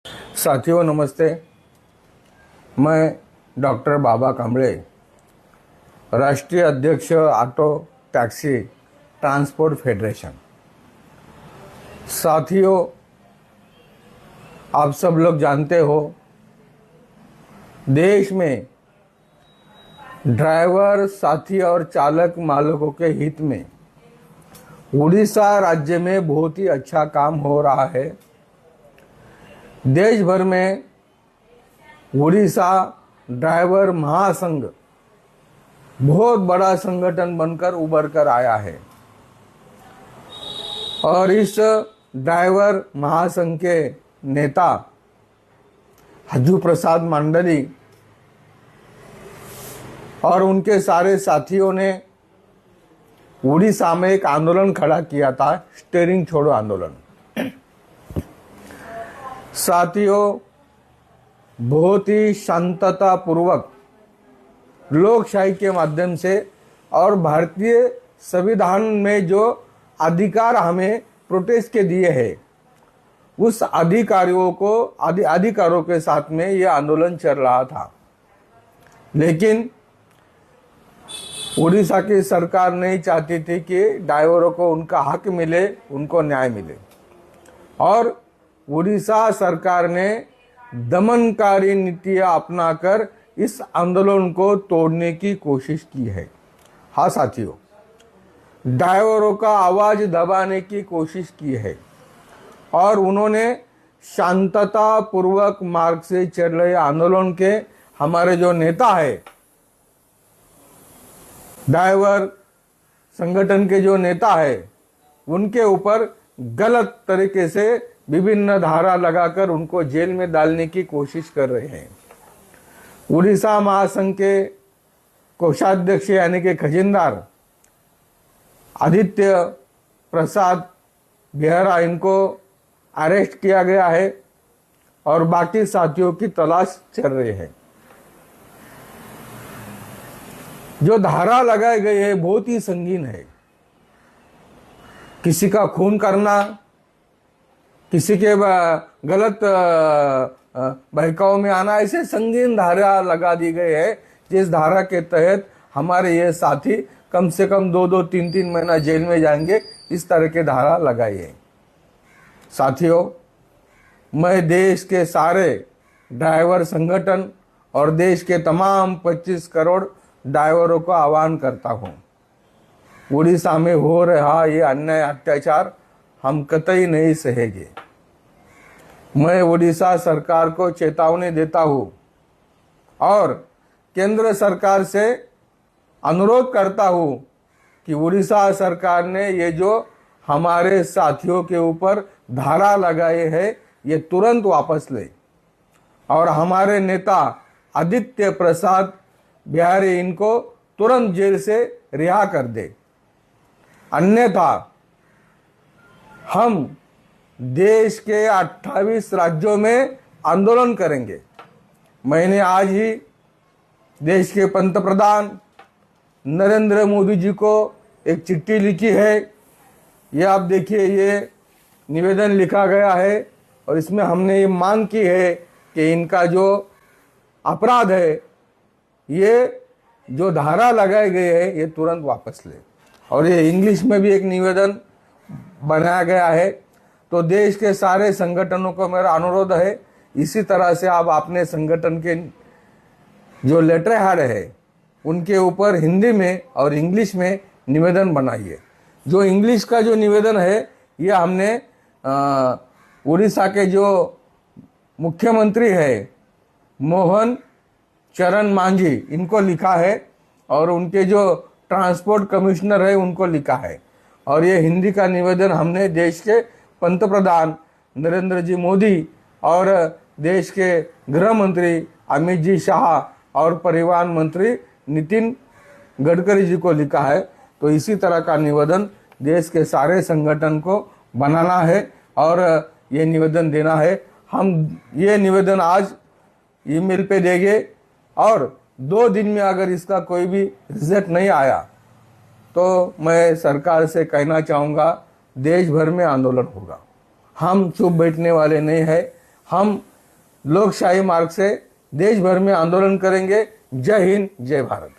साथियों नमस्ते। मैं डॉक्टर बाबा कांबळे, राष्ट्रीय अध्यक्ष ऑटो टैक्सी ट्रांसपोर्ट फेडरेशन। साथियों, आप सब लोग जानते हो, देश में ड्राइवर साथी और चालक मालकों के हित में उड़ीसा राज्य में बहुत ही अच्छा काम हो रहा है। देश भर में उड़ीसा ड्राइवर महासंघ बहुत बड़ा संगठन बनकर उभर कर आया है और इस ड्राइवर महासंघ के नेता हजू प्रसाद मंडली और उनके सारे साथियों ने उड़ीसा में एक आंदोलन खड़ा किया था, स्टीयरिंग छोड़ो आंदोलन। साथियों, बहुत ही शांतता पूर्वक लोकशाही के माध्यम से और भारतीय संविधान में जो अधिकार हमें प्रोटेस्ट के दिए हैं, उस अधिकारों के साथ में ये आंदोलन चल रहा था। लेकिन उड़ीसा की सरकार नहीं चाहती थी कि ड्राइवरों को उनका हक मिले, उनको न्याय मिले, और उड़ीसा सरकार ने दमनकारी नीतियां अपनाकर इस आंदोलन को तोड़ने की कोशिश की है। हाँ साथियों, ड्राइवरों का आवाज दबाने की कोशिश की है और उन्होंने शांतता पूर्वक मार्ग से चल रहे आंदोलन के हमारे जो नेता है, ड्राइवर संगठन के जो नेता है, उनके ऊपर गलत तरीके से विभिन्न धारा लगाकर उनको जेल में डालने की कोशिश कर रहे हैं। उड़ीसा महासंघ के कोषाध्यक्ष यानी कि खजिनदार आदित्य प्रसाद बेहरा, इनको अरेस्ट किया गया है और बाकी साथियों की तलाश चल रही है। जो धारा लगाई गई है बहुत ही संगीन है। किसी का खून करना, किसी के गलत बहकाव में आना, ऐसे संगीन धारा लगा दी गई है, जिस धारा के तहत हमारे ये साथी कम से कम 2-2, 3-3 महीना जेल में जाएंगे। इस तरह के धारा लगाई है। साथियों, मैं देश के सारे ड्राइवर संगठन और देश के तमाम 25 करोड़ ड्राइवरों को आह्वान करता हूं, उड़ीसा में हो रहा ये अन्याय अत्याचार हम कतई नहीं सहेंगे। मैं उड़ीसा सरकार को चेतावनी देता हूं और केंद्र सरकार से अनुरोध करता हूं कि उड़ीसा सरकार ने ये जो हमारे साथियों के ऊपर धारा लगाए है, ये तुरंत वापस ले और हमारे नेता आदित्य प्रसाद बिहारी इनको तुरंत जेल से रिहा कर दे। अन्यथा हम देश के 28 राज्यों में आंदोलन करेंगे। मैंने आज ही देश के पंतप्रधान नरेंद्र मोदी जी को एक चिट्ठी लिखी है। ये आप देखिए, ये निवेदन लिखा गया है और इसमें हमने ये मांग की है कि इनका जो अपराध है, ये जो धारा लगाई गई है, ये तुरंत वापस ले। और ये इंग्लिश में भी एक निवेदन बनाया गया है। तो देश के सारे संगठनों को मेरा अनुरोध है, इसी तरह से आप अपने संगठन के जो लेटर हेड है, उनके ऊपर हिंदी में और इंग्लिश में निवेदन बनाइए। जो इंग्लिश का जो निवेदन है, ये हमने उड़ीसा के जो मुख्यमंत्री है मोहन चरण मांझी, इनको लिखा है और उनके जो ट्रांसपोर्ट कमिश्नर है उनको लिखा है। और ये हिंदी का निवेदन हमने देश के पंतप्रधान नरेंद्र जी मोदी और देश के गृह मंत्री अमित जी शाह और परिवहन मंत्री नितिन गडकरी जी को लिखा है। तो इसी तरह का निवेदन देश के सारे संगठन को बनाना है और ये निवेदन देना है। हम ये निवेदन आज ईमेल पे देंगे और 2 दिन में अगर इसका कोई भी रिजल्ट नहीं आया तो मैं सरकार से कहना चाहूँगा, देश भर में आंदोलन होगा। हम चुप बैठने वाले नहीं हैं। हम लोकशाही मार्ग से देश भर में आंदोलन करेंगे। जय हिंद, जय भारत।